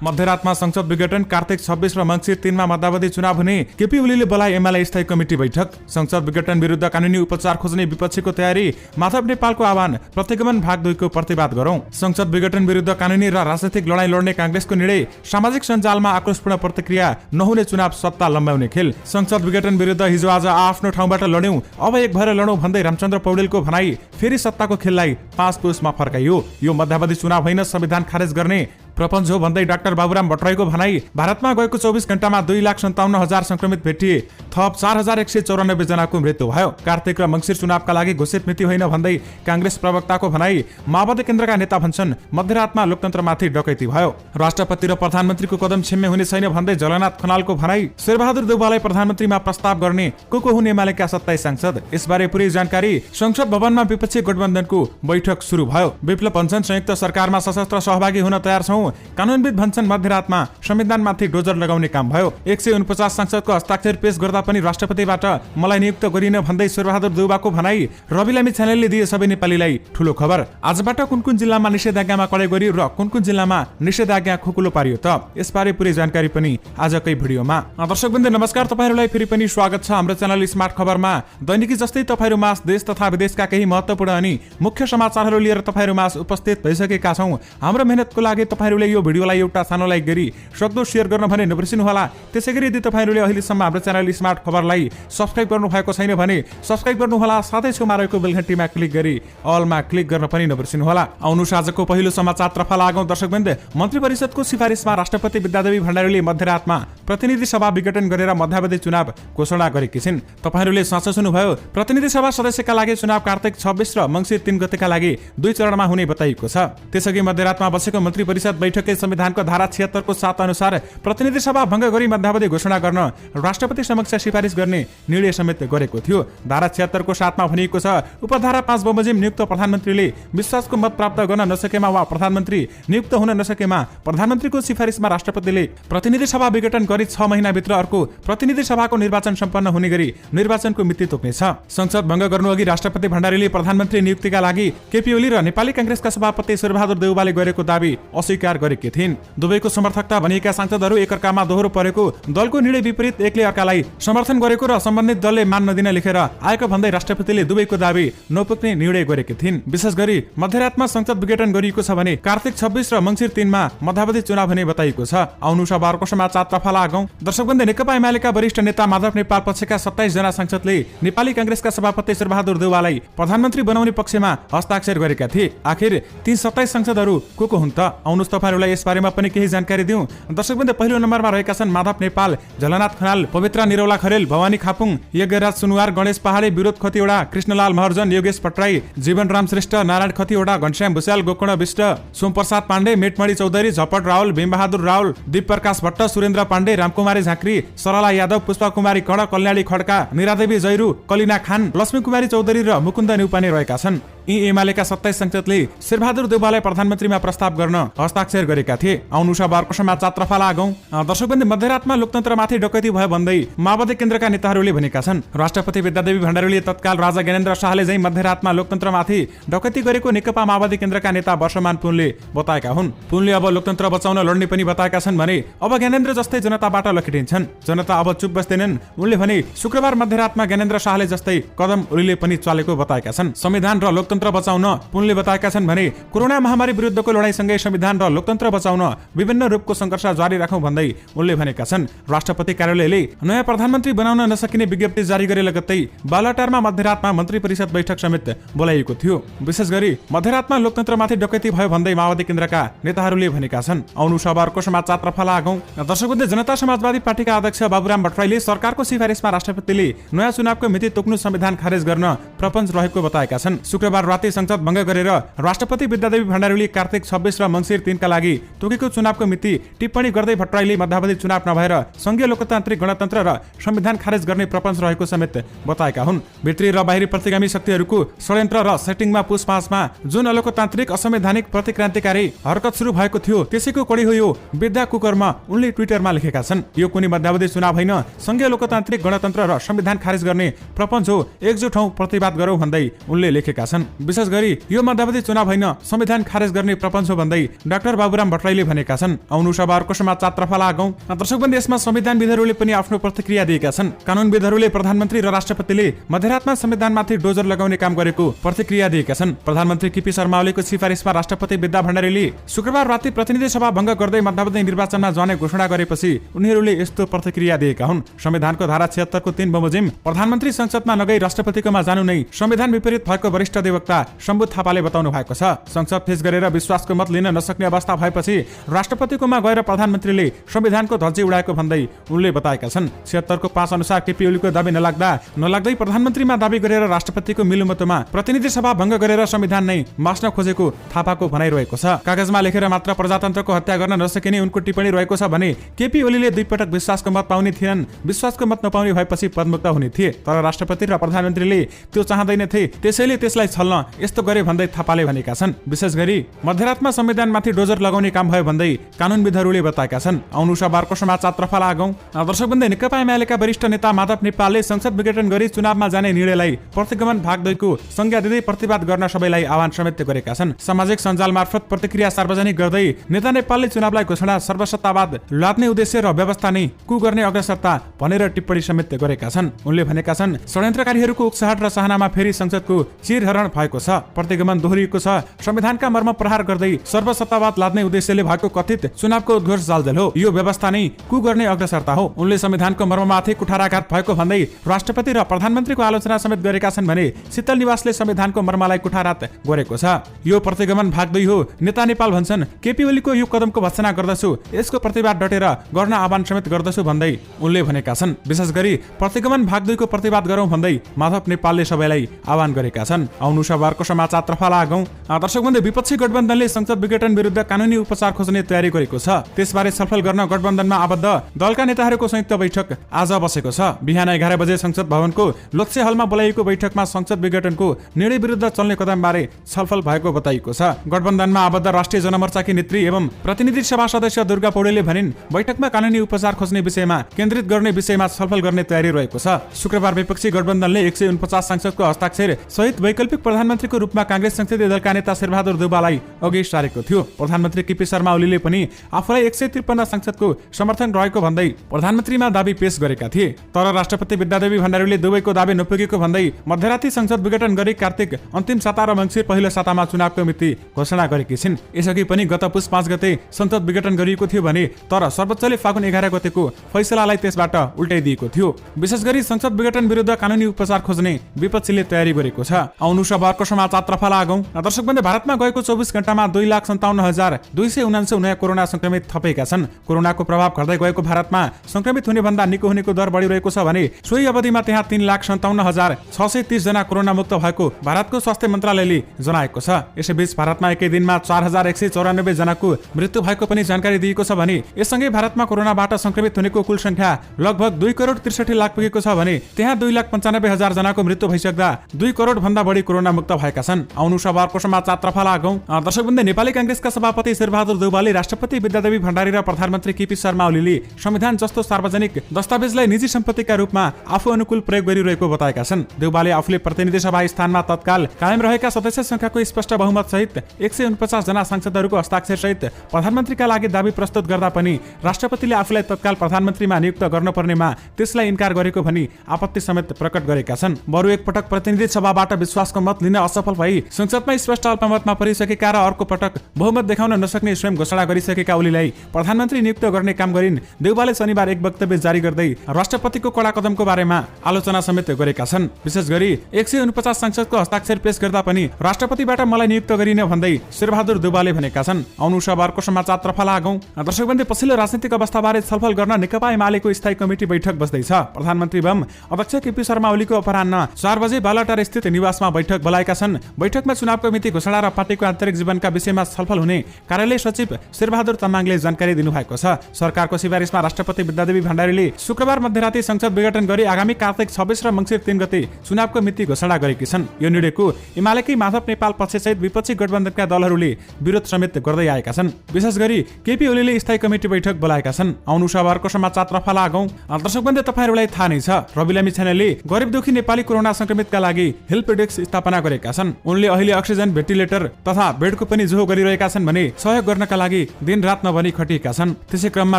मध्यरातमा संसद विघटन, कार्तिक 26 र मङ्सिर 3 मा मध्यावधि चुनाव हुने केपी ओलीले बोलाए एमाले स्थायी कमिटी बैठक। संसद विघटन विरुद्ध कानुनी उपचार खोज्ने विपक्षीको तयारी, माधव नेपालको आह्वान, प्रतिगमन भाग 2 को प्रतिवाद गरौं। संसद विघटन विरुद्ध कानुनी र राजनीतिक लडाई लड्ने कांग्रेसको निर्णय, सामाजिक सञ्जालमा आक्रोशपूर्ण प्रतिक्रिया, नहुने चुनाव सत्ता लम्ब्याउने खेल। संसद विघटन विरुद्ध हिजो आज आफ्नो ठाउँबाट लड्यौं, अब एक भएर लडौं भन्दै रामचन्द्र पौडेलको भनाई, फेरि सत्ताको खेललाई 5 पुसमा फर्काइयो। यो मध्यावधि चुनाव होइन, संविधान खारेज गर्ने प्रपञ्च हो भन्दै डाक्टर बाबुराम भट्टराईको भनाई। भारतमा गएको 24 घण्टामा 2,57,000 संक्रमित भेटिए, थप 4,194 जनाको मृत्यु भयो। कार्तिक र मङ्सिर चुनावका लागि घोषित मिति होइन भन्दै कांग्रेस प्रवक्ताको भनाई। माओवादी केन्द्रका नेता भन्छन् मध्यरातमा लोकतन्त्रमाथि डकैती भयो। राष्ट्रपति र प्रधानमन्त्रीको कदम छिम्मे हुने छैन भन्दै जलनाथ खनालको भनाई। शेरबहादुर देउवालाई प्रधानमन्त्रीमा प्रस्ताव गर्ने को हुन् एमालेका 27 सांसद, यसबारे पुरै जानकारी। संसद भवनमा विपक्षी गठबन्धनको बैठक सुरु भयो। विप्लव भन्छन् संयुक्त सरकारमा सशस्त्र सहभागी हुन तयार छौं। कानूनविद भन्छन् मध्यरातमा संविधानमाथि डोजर लगाउने काम भयो। 149 सांसदको हस्ताक्षर पेश गर्दा पनि राष्ट्रपतिबाट मलाई नियुक्त गरिन भन्दै शेरबहादुर देउवाको भनाई। रवि लामी च्यानलले दिए सबै नेपालीलाई ठूलो खबर। आजबाट कुन जिल्लामा निषेधाज्ञामा कडाई गरियो र कुन जिल्लामा निषेधाज्ञा खुकुलो पारियो त, यसबारे पुरै जानकारी पनि आजकै भिडियोमा। दर्शकवृन्द नमस्कार, तपाईहरुलाई फेरि पनि स्वागत छ हाम्रो च्यानल स्मार्ट खबरमा। दैनिकी जस्तै तपाईहरुमा देश तथा विदेशका केही महत्त्वपूर्ण अनि मुख्य समाचारहरू लिएर तपाईहरुमा उपस्थित भइसकेका छौं। हाम्रो मेहनतको लागि तपाईहरुले यो भिडियोलाई एउटा सानो लाइक गरी सक्दो शेयर गर्न भने नबिर्सिनु होला। त्यसैगरी यदि तपाईहरुले अहिलेसम्म हाम्रो च्यानल स्मार्ट खबरलाई सब्स्क्राइब गर्नु भएको छैन भने सब्स्क्राइब गर्नु होला, साथै छेउमा रहेको बेल घण्टीमा क्लिक गरी अलमा क्लिक गर्न पनि नबिर्सिनु होला। आउनुस् आजको पहिलो समाचारतर्फ लागौं। दर्शकवृन्द, मन्त्री परिषदको सिफारिसमा राष्ट्रपति विद्यादेवी भण्डारीले मध्यरातमा प्रतिनिधि सभा विघटन गरेर मध्यावधि चुनाव घोषणा गरेकी छिन्। तपाईहरुले साँचो सुन्नुभयो। प्रतिनिधि सभा सदस्यका लागि चुनाव कार्तिक 26 र मङ्सिर 3 गतेका लागि 2 चरणमा हुने बताइएको छ। त्यसैगरी मध्यरातमा बसेको मन्त्री परिषद बैठकले संविधानको धारा 76 को 7 अनुसार प्रतिनिधि सभा भंग गरी मध्यावधि घोषणा गर्न राष्ट्रपति समक्ष सिफारिस गर्ने निर्णय समेत गरेको थियो। धारा 76 को 7 मा भनिएको छ, उपधारा 5 बमोजिम नियुक्त प्रधानमन्त्रीले विश्वासको मत प्राप्त गर्न नसकेमा वा प्रधानमन्त्री नियुक्त हुन नसकेमा प्रधानमन्त्रीको सिफारिसमा राष्ट्रपतिले प्रतिनिधि सभा विघटन गरी 6 महिनाभित्र अर्को प्रतिनिधि सभाको निर्वाचन सम्पन्न हुने गरी निर्वाचनको मिति तोक्नेछ। संसद भंग गर्नु अघि राष्ट्रपति भण्डारीले प्रधानमन्त्री नियुक्तिका लागि केपी ओली र नेपाली कांग्रेसका सभापति शेरबहादुर देउवाले गरेको दाबी अस्वीकार गरेकी थिइन्। दुवैको समर्थकता भनिएका सांसदहरू एकअर्कामा दोहोरो परेको, दलको निर्णय विपरीत एकले अर्कालाई समर्थन गरेको र सम्बन्धित दलले मान नदिन लेखेर आएको भन्दै राष्ट्रपतिले दुवैको दाबी नपुग्ने निर्णय गरेकी थिइन्। विशेष गरी मध्यरातमा संसद विघटन गरिएको छ भने कार्तिक 26 र मङ्सिर 3 मा मध्यावधि चुनाव हुने बताइएको छ। आउनुस् अब अर्को समाचारतर्फ लागौं। दर्शकवृन्द, नेकपा एमालेका वरिष्ठ नेता माधव नेपाल पक्षका 27 जना सांसदले नेपाली कांग्रेसका सभापति शेरबहादुर देउवालाई प्रधानमन्त्री बनाउने पक्षमा हस्ताक्षर गरेका थिए। आखिर ती 27 सांसदहरू को हुन् त? आउनुस् तपाईहरुलाई यसबारेमा पनि केही जानकारी दिउँ। दर्शकवृन्द, पहिलो नम्बरमा रहेका छन् माधव नेपाल, जलनाथ खनाल, पवित्रा निरौला खरेल, भवानी खापुङ, यज्ञराज सुनुवार, गणेश पहाडे, विरोध खतिवडा, कृष्णलाल महर्जन, योगेश पट्टराई, जीवनराम श्रेष्ठ, नारायण खतिवडा, घनश्याम भुषाल, गोकर्ण विष्ट, सोमप्रसाद पाण्डे, मेटमणि चौधरी, झपट रावल, भीमबहादुर रावल, दीपप्रकाश भट्ट, सुरेन्द्र पाण्डे, रामकुमारी झाँक्री, सरला यादव, पुष्पा कुमारी कर्ण, कल्याणी खड्का, निरादेवी जैरू, कलिना खान, लक्ष्मी कुमारी चौधरी र मुकुन्द न्युपाने रहेका छन्। यी एमालेका 27 सांसदले शेरबहादुर देउवालाई प्रधानमन्त्रीमा प्रस्ताव गर्न हस्ताक्षर गरेका थिए। आउनुस् अब अर्को समाचारतर्फ लागौं। दर्शकवृन्द, मध्यरातमा लोकतन्त्रमाथि डकैती भयो भन्दै माओवादी केन्द्रका नेताहरूले भनेका छन्। राष्ट्रपति विद्यादेवी भण्डारीले तत्काल राजा ज्ञानेन्द्र शाहले झैं मध्यरातमा लोकतन्त्रमाथि डकैती गरेको नेकपा माओवादी केन्द्रका नेता वर्षमान पुनले बताएका हुन्। पुनले अब लोकतन्त्र बचाउन लड्ने पनि बताएका छन् भने अब ज्ञानेन्द्र जस्तै जनताबाट लखेटिन्छन्। जनता अब चुप बस्दैनन्। उनले भने शुक्रबार मध्यरातमा ज्ञानेन्द्र शाहले जस्तै कदम ओलीले पनि चालेको बताएका छन्। संविधान र लोकतन्त्र बचाउन पुनले बताएका छन् भने कोरोना महामारी विरुद्धको लडाईसँगै संविधान र लोकतन्त्र बचाउन विभिन्न रूपको संघर्ष जारी राखौं भन्दै उनले भनेका छन्। राष्ट्रपति कार्यालयले नयाँ प्रधानमन्त्री बनाउन नसकिने विज्ञप्ति जारी गरे लगत्तै बालुवाटारमा मध्यरातमा मन्त्री परिषद बैठक समेत बोलाइएको थियो। विशेष गरी मध्यरातमा लोकतन्त्रमाथि डकैती भयो भन्दै माओवादी केन्द्रका नेताहरूले भनेका छन्। आउनुस् अब अर्को समाचारतर्फ लागौं। दर्शकवृन्द, जनता समाजवादी पार्टीका अध्यक्ष बाबुराम भट्टराईले सरकारको सिफारिसमा राष्ट्रपतिले नयाँ चुनावको मिति तोक्नु संविधान खारेज गर्न प्रपञ्च रहेको बताएका छन्। शुक्रबार राति संसद भंग गरेर राष्ट्रपति विद्यादेवी भण्डारीले कार्तिक 26 र मङ्सिर 3 का लागि तोकेको चुनावको मिति टिप्पणी गर्दै भट्टराईले मध्यावधि चुनाव नभएर संघीय लोकतान्त्रिक गणतन्त्र र संविधान खारेज गर्ने प्रपञ्च रहेको समेत बताएका हुन्। भित्री र बाहिरी प्रतिगामी शक्तिहरूको षड्यन्त्र र सेटिङमा पुस 5 मा जुन अलोकतान्त्रिक असंवैधानिक प्रतिक्रान्तिकारी हरकत सुरु भएको थियो त्यसैको कडी हो यो विद्या कुकर्म, उनले ट्विटरमा लेखेका छन्। यो कुनै मध्यावधि चुनाव होइन, संघीय लोकतान्त्रिक गणतन्त्र र संविधान खारेज गर्ने प्रपञ्च हो, एकजुट हौं, प्रतिवाद गरौं भन्दै उनले लेखेका छन्। विशेष गरी यो मध्यावधि चुनाव होइन संविधान खारेज गर्ने प्रपञ्च भन्दै डाक्टर बाबुराम भट्टराईले भनेका छन्। आउनु सभा अर्को समाचार तर्फ लागौं। दर्शकबन्धु, यसमा संविधानविदहरूले पनि आफ्नो प्रतिक्रिया दिएका छन्। कानुनविदहरूले प्रधानमन्त्री र राष्ट्रपतिले मध्यरातमा संविधानमाथि डोजर लगाउने काम गरेको प्रतिक्रिया दिएका छन्। प्रधानमन्त्री केपी शर्मा ओलीको सिफारिसमा राष्ट्रपति विद्या भण्डारीले शुक्रबार राति प्रतिनिधि सभा भङ्ग गर्दै मध्यावधि निर्वाचनमा जाने घोषणा गरेपछि उनीहरूले यस्तो प्रतिक्रिया दिएका हुन्। संविधानको धारा 76 को 3 बमोजिम प्रधानमन्त्री संसदमा नगई राष्ट्रपतिकोमा जानु नै संविधान विपरीत भएको वरिष्ठ अधिवक्ता शम्भु थापाले बताउनु भएको छ। संसद फेस गरेर विश्वासको मत लिन नसक्ने अवस्था भएपछि राष्ट्रपतिकोमा गएर प्रधानमन्त्रीले संविधानको धज्जी उडाएको भन्दै उनले बताएका छन्। 76 को 5 अनुसार केपी ओलीको दाबी नलाग्दै प्रधानमन्त्रीमा दाबी गरेर राष्ट्रपतिको मिलोमतोमा प्रतिनिधि सभा भङ्ग गरेर संविधान नै मास्न खोजेको थापाको भनाइरहेको छ। कागजमा लेखेर मात्र प्रजातन्त्रको हत्या गर्न नसकिने उनको टिप्पणी रहेको छ भने केपी ओलीले 2 पटक विश्वासको मत पाउने थिएनन्। विश्वासको मत नपाउने भएपछि पदमुक्त हुने थिए, तर राष्ट्रपति र प्रधानमन्त्रीले त्यो चाहँदैनथे, त्यसैले त्यसलाई छल्न यस्तो गरे भन्दै थापाले भनेका छन्। विशेष गरी मध्यरातमा संविधानमाथि डोजर लगाउने काम भयो भन्दै कानुनविदहरूले बताएका छन्। आउनु सभाको समाचार तर्फ लागौं। दर्शकबन्धु, नेकपा एमालेका वरिष्ठ नेता माधव नेपालले संसद विघटन गरी चुनावमा जाने निर्णयलाई प्रतिगमन भाग 2 को संज्ञा दिँदै प्रतिवाद गर्न सबैलाई आह्वान समेत गरेका छन्। सामाजिक सञ्जाल मार्फत प्रतिक्रिया सार्वजनिक गर्दै नेता नेपालले चुनावलाई घोषणा सर्वसत्तावाद लाद्ने उद्देश्य र व्यवस्था नै गर्ने अग्रसरता भनेर टिप्पणी समेत गरेका छन्। उनले भनेका छन्, षड्यन्त्रकारीहरूको उक्साहट र चाहनामा फेरि संसदको चिरहरण भएको छ। प्रतिगमन दोहोरिएको छ। संविधानका मर्म प्रहार गर्दै सर्वसत्तावाद लाद्ने उद्देश्यले भएको कथित चुनावको उद्घोष जालझेल हो। यो व्यवस्था नै गर्ने अग्रसरता हो। उनले संविधानको मर्ममाथि कुठाराघात भएको भन्दै राष्ट्रपति र प्रधानमन्त्रीको आलोचना समेत गरेका छन् भने शीतल निवासले संविधानको मर्मलाई कुठाराघात गरेको छ। यो प्रतिगमन भाग 2 हो। नेता नेपाल भन्छन्, केपी ओलीको यो कदमको भर्त्सना गर्दछु, यसको प्रतिवाद डटेर गर्न आह्वान समेत गर्दछु भन्दै उनले भनेका छन्। विशेष गरी प्रतिगमन भाग 2 को प्रतिवाद गरौं भन्दै माधव नेपालले सबैलाई आह्वान गरेका छन्। आउनु सभाको समाचार तर्फ लागौं। दर्शकबन्धु, विपक्षी गठबन्धनले संसद विघटन विरुद्ध कानुनी उपचार खोज्ने तयारी गरेको छ। त्यसबारे छलफल गर्न गठबन्धनमा आबद्ध दलका नेताहरूको संयुक्त बैठक आज बसेको छ। बिहान 11 बजे संसद भवनको लोकसे हलमा बोलाइएको बैठकमा संसद विघटनको निर्णय विरुद्ध चल्ने कदमबारे छलफल भएको बताइएको छ। गठबन्धनमा आबद्ध राष्ट्रिय जनमोर्चाकी नेत्री एवं प्रतिनिधि सभा सदस्य दुर्गा पौडेलले भनिन्, बैठकमा कानुनी उपचार खोज्ने विषयमा केन्द्रित गर्ने विषयमा छलफल गर्ने तयारी रहेको छ। शुक्रबार विपक्षी गठबन्धनले 149 सांसदको हस्ताक्षर सहित वैकल्पिक प्रधानमन्त्रीको रूपमा कांग्रेस संसदीय दलका नेता शेरबहादुर देउवालाई अघि सारेको थियो। प्रधानमन्त्री केपी शर्मा ओलीले पनि आफूलाई 153 सांसदको समर्थन रहेको भन्दै प्रधानमन्त्रीमा दाबी पेश गरेका थिए। तर राष्ट्रपति विद्यादेवी भण्डारीले दुवैको दाबी नपुगेको भन्दै मध्यराती संसद विघटन गरी कार्तिक अन्तिम साता र मङ्सिर पहिलो सातामा चुनावको मिति घोषणा गरेकी छिन्। यसअघि पनि गत पुस 5 गते संसद विघटन गरिएको थियो भने तर सर्वोच्चले फागुन 11 गतेको फैसलालाई त्यसबाट उल्टाइदिएको थियो। विशेष गरी संसद विघटन विरुद्ध कानुनी उपचार खोज्ने विपक्षीले तयारी गरेको छ। आउनु सभाको समाचार तर्फ लागौं। दर्शकबन्धु, भारतमा गएको 24 घण्टामा 2,57,279 नयाँ कोरोना संक्रमित थपेका छन्। कोरोनाको प्रभाव घट्दै गएको भारतमा संक्रमित हुने भन्दा निको हुनेको दर बढिरहेको छ भने सोही अवधिमा त्यहाँ 3,57,630 जना कोरोना मुक्त भएको भारतको स्वास्थ्य मन्त्रालयले जनाएको छ। यसैबीच भारतमा एकै दिनमा 4,194 जनाको मृत्यु भएको पनि जानकारी दिएको छ भने यससँगै भारतमा कोरोनाबाट संक्रमित हुनेको कुल संख्या लगभग 2 करोड 63 लाख पुगेको छ भने त्यहाँ 2,95,000 जनाको मृत्यु भइसक्दा 2 करोड भन्दा बढी कोरोना मुक्त भएका छन्। आउनु सभाको समाचार तर्फ लागौं। दर्शकबन्धु, नेपाली कांग्रेसका सभापति शेरबहादुर देउवाले राष्ट्रपति विद्यादेवी भण्डारी र प्रधानमन्त्री केपी शर्मा ओलीले संविधान जस्तो सार्वजनिक दस्तावेजलाई निजी सम्पत्तिका रूपमा आफू अनुकूल प्रयोग गरिरहेको बताएका छन्। देउवाले आफूले प्रतिनिधि सभा स्थानमा तत्काल कायम रहेका सदस्य संख्याको स्पष्ट बहुमत सहित 149 जना सांसदहरूको हस्ताक्षर सहित प्रधानमन्त्रीका लागि दाबी प्रस्तुत गर्दा पनि राष्ट्रपतिले आफूलाई तत्काल प्रधानमन्त्रीमा नियुक्त गर्नुपर्नेमा त्यसलाई इन्कार गरेको भनी आपत्ति समेत प्रकट गरेका छन्। बरु एकपटक प्रतिनिधि सभाबाट विश्वासको मत लिन असफल भई संसदमा स्पष्ट अल्पमतमा परिसकेका र अर्को पटक बहुमत देखाउन नसक्ने स्वयं घोषणा गरिसकेका ओलीलाई प्रधानमन्त्री नियुक्त गर्ने काम गरिन्। देउवाले शनिबार एक वक्तव्य जारी गर्दै राष्ट्रपतिको कडा कदमको बारेमा आलोचना समेत गरेका छन्। विशेष गरी 149 सांसदको हस्ताक्षर पेश गर्दा पनि राष्ट्रपतिबाट मलाई नियुक्त गरिने भन्दै शेरबहादुर देउवाले भनेका छन्। आउनु सभाको समाचार तर्फ लागौं। दर्शकबन्धु, पछिल्लो राजनीतिक अवस्थाबारे छलफल गर्न नेकपा एमालेको स्थायी कमिटी बैठक बस्दैछ। प्रधानमन्त्री एवं अध्यक्ष केपी शर्मा ओलीको अपराह्न 4 बजे बालाटार स्थित निवासमा बैठक बोलाएका छन्। बैठकमा चुनावको मिति घोषणा र पार्टीको आन्तरिक जीवनका विषयमा छलफल हुने कार्यालय सचिव शेरबहादुर तामाङले जानकारी दिनुभएको छ। सरकारको सिफारिसमा राष्ट्रपति विद्यादेवी भण्डारीले शुक्रबार मध्यराती संसद विघटन गरी आगामी कार्तिक 26 र मङ्सिर 3 गते चुनावको मिति घोषणा गरेकी छन्। यो निर्णयको एमालेकै माधव नेपाल पक्षसहित विपक्षी गठबन्धनका दलहरूले विरोध समेत गर्दै आएका छन्। विशेष गरी केपी ओलीले स्थायी कमिटी बैठक बोलाएका छन्। आउनु सभाको समाचार तर्फ लागौं। दर्शकबन्धु, तपाईहरुलाई थाहा नै छ, रवि लामी छानेलले गरिब दुखी नेपाली कोरोना संक्रमितका लागि हेल्प डेस्क स्थापना घोषणा गरेका छन्। उनले अहिले अक्सिजन, भेन्टिलेटर तथा बेडको पनि जोहो गरिरहेका छन् भने सहयोग गर्नका लागि दिनरात नभनी खटिएका छन्। त्यसै क्रममा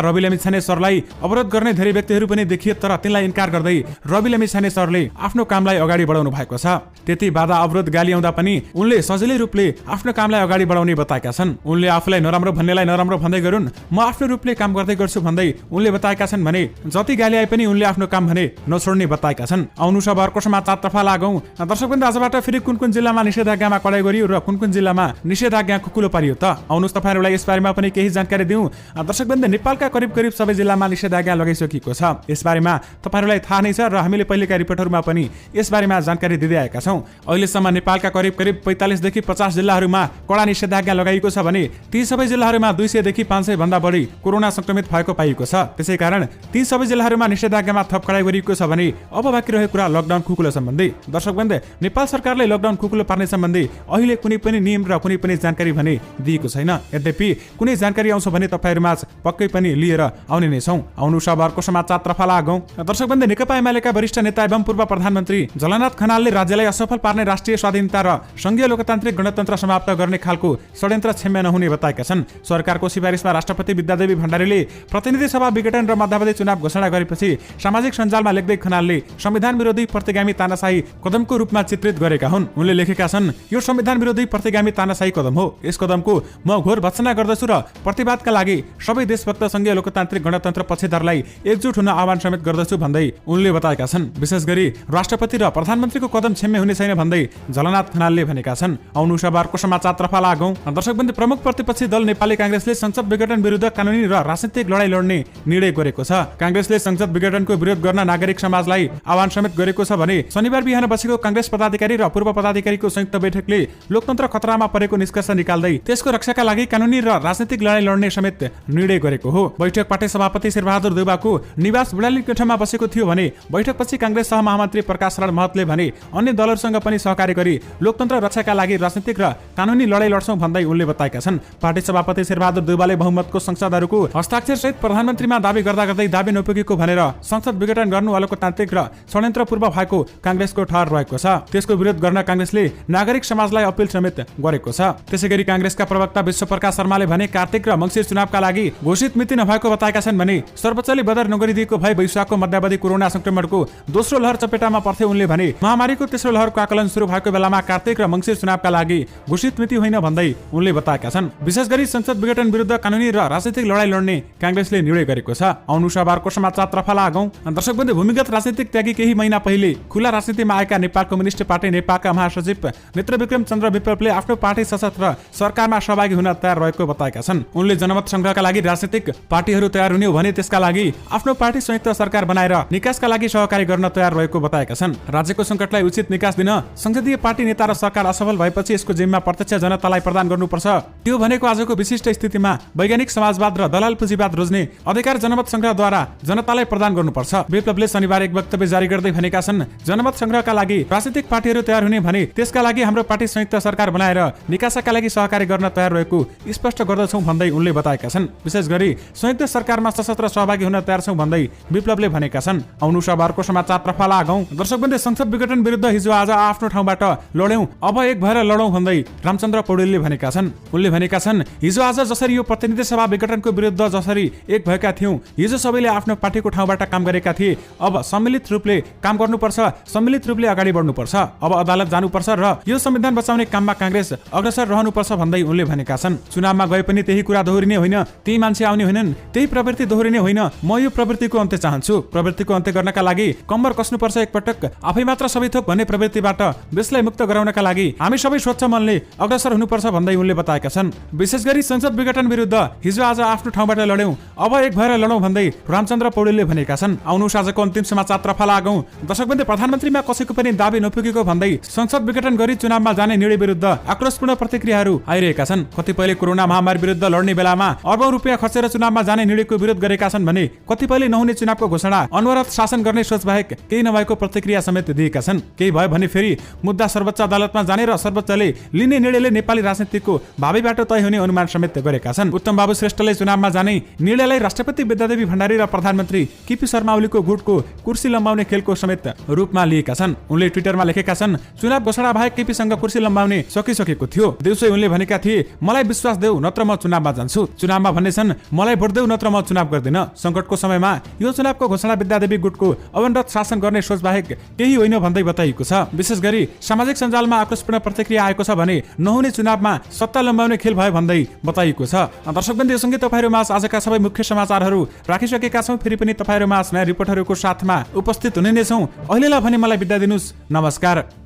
रवि लामिछाने सरलाई अवरोध गर्ने धेरै व्यक्तिहरू पनि देखिए, तर तिनलाई इन्कार गर्दै रवि लामिछाने सरले आफ्नो कामलाई अगाडि बढाउनु भएको छ। त्यति बाधा अवरोध गाली आउँदा पनि उनले सजिलै रूपले आफ्नो कामलाई अगाडि बढाउने बताएका छन्। उनले आफूलाई नराम्रो भन्नेलाई नराम्रो भन्दै गरून्, म आफ्नो रूपले काम गर्दै गर्छु भन्दै उनले बताएका छन् भने जति गाली आए पनि उनले आफ्नो काम भने नछोड्ने बताएका छन्। आउनु सब अर्को समाचारतर्फ लागौं। दर्शकवृन्द, आजबाट फेरि कुन कुन जिल्लामा निषेधाज्ञामा कडाई गरियो र कुन कुन जिल्लामा निषेधाज्ञा खुकुलो पारियो त आउनुहोस् तपाईहरुलाई यसबारेमा पनि केही जानकारी दिउँ। दर्शकवृन्द, नेपालका करिब करिब सबै जिल्लामा निषेधाज्ञा लगाइसकिएको छ। यसबारेमा तपाईहरुलाई थाहा नै छ र हामीले पहिलेका रिपोर्टहरुमा पनि यसबारेमा जानकारी दिँदै आएका छौं। अहिलेसम्म नेपालका करिब करिब 45 देखि 50 जिल्लाहरुमा कडा निषेधाज्ञा लगाइएको छ भने ती सबै जिल्लाहरुमा 200 देखि 500 भन्दा बढी कोरोना संक्रमित भएको पाइएको छ। त्यसैकारण ती सबै जिल्लाहरुमा निषेधाज्ञामा थप कडाई गरिएको छ भने अब बाँकी रहेको कुरा लकडाउन खुकुलो सम्बन्धी। दर्शकवृन्द, नेपाल सरकारले लकडाउन खुकुलो पार्ने सम्बन्धी अहिले कुनै पनि नियम र कुनै पनि जानकारी भने दिएको छैन। यद्यपि कुनै जानकारी आउँछ भने तपाईहरुमा पक्कै पनि लिएर आउने नै छौं। आउनु सब अर्को समाचारतर्फ लागौं। दर्शकवृन्द, नेकपा एमालेका वरिष्ठ नेता एवं पूर्व प्रधानमन्त्री जलनाथ खनालले राज्यलाई असफल पार्ने राष्ट्रिय स्वाधीनता र संघीय लोकतान्त्रिक गणतन्त्र समाप्त गर्ने खालको षड्यन्त्र क्षम्य नहुने बताएका छन्। सरकारको सिफारिसमा राष्ट्रपति विद्यादेवी भण्डारीले प्रतिनिधि सभा विघटन र मध्यावधि चुनाव घोषणा गरेपछि सामाजिक सञ्जालमा लेख्दै खनालले संविधान विरोधी प्रतिगामी तानाशाही कदमको रूपमा चित्रित गरेका हुन्। उनले लेखेका छन्, यो संविधान विरोधी प्रतिगामी तानाशाही कदम हो। यस कदमको म घोर भर्त्सना गर्दछु र प्रतिवादका लागि सबै देशभक्त संघीय लोकतान्त्रिक गणतन्त्र पक्षधरलाई एकजुट हुन आह्वान समेत गर्दछु भन्दै उनले बताएका छन्। विशेष गरी राष्ट्रपति र प्रधानमन्त्रीको कदम क्षम्य हुने छैन भन्दै जलनाथ खनालले भनेका छन्। आउनु सभाको समाचारतर्फ लागौं। दर्शकवृन्द, प्रमुख प्रतिपक्षी दल नेपाली कांग्रेसले संसद विघटन विरुद्ध कानुनी र राजनीतिक लडाई लड्ने निर्णय गरेको छ। कांग्रेसले संसद विघटनको विरोध गर्न नागरिक समाजलाई आह्वान समेत गरेको छ भने शनिबार बिहान बसेको कांग्रेस पदाधिकारी र पूर्व पदाधिकारीको संयुक्त बैठकले लोकतन्त्र खतरामा परेको निष्कर्ष निकाल्दै त्यसको रक्षाका लागि कानुनी र राजनीतिक लडाई लड्ने समेत निर्णय गरेको हो। बैठक पार्टी सभापति शेरबहादुर देउवाको निवास बुढाली कोठामा बसेको थियो भने बैठकपछि कांग्रेस सह महामन्त्री प्रकाश शरण महतले भने अन्य दलहरूसँग पनि सहकार्य गरी लोकतन्त्र रक्षाका लागि राजनीतिक र कानुनी लडाई लड्छौं भन्दै उनले बताएका छन्। पार्टी सभापति शेरबहादुर देउवाले बहुमतको संसदहरूको हस्ताक्षर सहित प्रधानमन्त्रीमा दाबी गर्दै दाबी नपुगेको भनेर संसद विघटन गर्नु अलोकतान्त्रिक र षड्यन्त्रपूर्ण भएको कांग्रेसको ठहर रहेको छ। त्यसको विरोध गर्न कांग्रेसले नागरिक समाजलाई अपील समेत गरेको छ। त्यसैगरी कांग्रेसका प्रवक्ता विश्वप्रकाश शर्माले भने कार्तिक र मंसिर चुनावका लागि घोषित मिति नभएको बताएका छन् भने सर्वोच्चले बदर नगरिदिएको भए वैशाखको मध्यावधि कोरोना संक्रमणको दोस्रो लहर चपेटामा पर्थे। उनले भने महामारीको तेस्रो लहरको आकलन सुरु भएको बेलामा कार्तिक र मंसिर चुनावका लागि घोषित मिति होइन भन्दै उनले बताएका छन्। विशेष गरी संसद विघटन विरुद्ध कानुनी र राजनीतिक लडाई लड्ने कांग्रेसले निर्णय गरेको छ। आउनु सभाको समाचारतर्फ लागौं। दर्शकवृन्द, भूमिगत राजनीतिक त्यागी केही महिना पहिले खुला राजनीतिमा आएका नेपाल कम्युनिस्ट पार्टी नेपाका महासचिव मित्रविक्रम चन्द्र विप्लवले आफ्नो पार्टी सशस्त्र सरकारमा सहभागी हुन तयार रहेको बताएका छन्। उनले जनमत संग्रहका लागि राजनीतिक पार्टीहरू तयार हुने हो भने त्यसका लागि आफ्नो पार्टी संयुक्त सरकार बनाएर निकासका लागि सहकारी गर्न तयार रहेको बताएका छन्। राज्यको संकटलाई उचित निकास दिन संसदीय पार्टी नेता र सरकार असफल भएपछि यसको जिम्मा प्रत्यक्ष जनतालाई प्रदान गर्नुपर्छ। त्यो भनेको आजको विशिष्ट स्थितिमा वैज्ञानिक समाजवाद र दलाल पुँजीवाद रोज्ने अधिकार जनमत संग्रहद्वारा जनतालाई प्रदान गर्नुपर्छ। विप्लवले शनिबार एक वक्तव्य जारी गर्दै भनेका छन्, जनमत संग्रहका लागि राजनीतिक पार्टीहरू तयार हुने भने त्यसका लागि हाम्रो पार्टी संयुक्त सरकार बनाएर निकासका लागि सहकारी गर्न तयार रहेको स्पष्ट गर्दछौं भन्दै उनले बताएका छन्। विशेष गरी संयुक्त सरकारमा सशस्त्र सहभागी हुन तयार छौं भन्दै विप्लवले भनेका छन्। आउनु सभाको समाचारतर्फ लागौं। दर्शकवृन्द, संसद विघटन विरुद्ध हिजो आज आफ्नो ठाउँबाट लड्यौं, अब एक भएर लडौं भन्दै रामचन्द्र पौडेलले भनेका छन्। उनले भनेका छन्, हिजो आज जसरी यो प्रतिनिधि सभा विघटनको विरुद्ध जसरी एक भएका थियौं, हिजो सबैले आफ्नो पार्टीको ठाउँबाट काम गरेका थिए। अब सम्मिलित रूपले काम गर्नुपर्छ, सम्मिलित रूपले अगाडि बढ्नुपर्छ। अब अदालत जानुपर्छ र यो संविधान बचाउने काममा कांग्रेस अग्रसर रहनुपर्छ भन्दै उनले भनेका छन्। चुनावमा गए पनि त्यही कुरा दोहोरिने होइन, त्यही मान्छे आउने होइनन्, त्यही प्रवृत्ति दोहोरिने होइन। म यो प्रवृत्तिको अन्त्य चाहन्छु। प्रवृत्तिको अन्त्य गर्नका लागि कम्बर कस्नुपर्छ एकपटक, आफै मात्र सबै थोक भन्ने प्रवृत्तिबाट देशलाई मुक्त गराउनका लागि हामी सबै स्वच्छ मनले अग्रसर हुनुपर्छ भन्दै उनले बताएका छन्। विशेष गरी संसद विघटन विरुद्ध हिजो आज आफ्नो ठाउँबाट लड्यौं, अब एक भएर लडौं भन्दै रामचन्द्र पौडेलले भनेका छन्। आउनुहोस् आजको अन्तिम समाचारतर्फ लागौं। दर्शकवृन्द, प्रधानमन्त्रीमा कसैको पनि दाबी नपुगेको भन्दै संसद विघटन गरी चुनावमा जाने निर्णय विरुद्ध आक्रोशपूर्ण प्रतिक्रियाहरू आइरहेका छन्। कतिपयले कोरोना महामारी विरुद्ध लड्ने बेलामा अर्बौं रुपियाँ खर्चेर चुनावमा जाने निर्णयको विरोध गरेका छन् भने कतिपयले नहुने चुनावको घोषणा अनवरत शासन गर्ने सोच बाहेक केही नभएको प्रतिक्रिया समेत दिएका छन्। केही भयो भने फेरि मुद्दा सर्वोच्च अदालतमा जाने र सर्वोच्चले लिने निर्णयले नेपाली राजनीतिको भावी बाटो तय हुने अनुमान समेत गरेका छन्। उत्तम बाबु श्रेष्ठले चुनावमा जाने निर्णयलाई राष्ट्रपति विद्यादेवी भण्डारी र प्रधानमन्त्री केपी शर्मा ओलीको गुटको कुर्सी लम्बाउने खेलको समेत रूपमा लिएका छन्। उनले ट्विटरमा लेखेका छन्, चुनाव घोषणा भए केपीसँग कुर्सी लम्बाउने सकिसकेको थियो। दिउँसै उनले भनेका थिए, मलाई विश्वास देऊ नत्र म चुनावमा जान्छु। चुनावमा भन्नेछन् मलाई भोट देऊ नत्र म चुनाव गर्दिन। संकटको समयमा यो चुनावको घोषणा विद्यादेवी गुटको अवनरत शासन गर्ने सोच बाहेक केही होइन भन्दै बताइएको छ। विशेष गरी सामाजिक सञ्जालमा आक्रोशपूर्ण प्रतिक्रिया आएको छ भने नहुने चुनावमा सत्ता लम्बाउने खेल भयो भन्दै बताइएको छ। दर्शकवृन्द, योसँगै तपाईँहरू माझ आजका सबै मुख्य समाचारहरू राखिसकेका छौँ। फेरि पनि तपाईँहरू माझ नयाँ रिपोर्टहरूको साथमा उपस्थित हुने नै छौँ। अहिलेलाई भने मलाई बिदा दिनुहोस्। नमस्कार।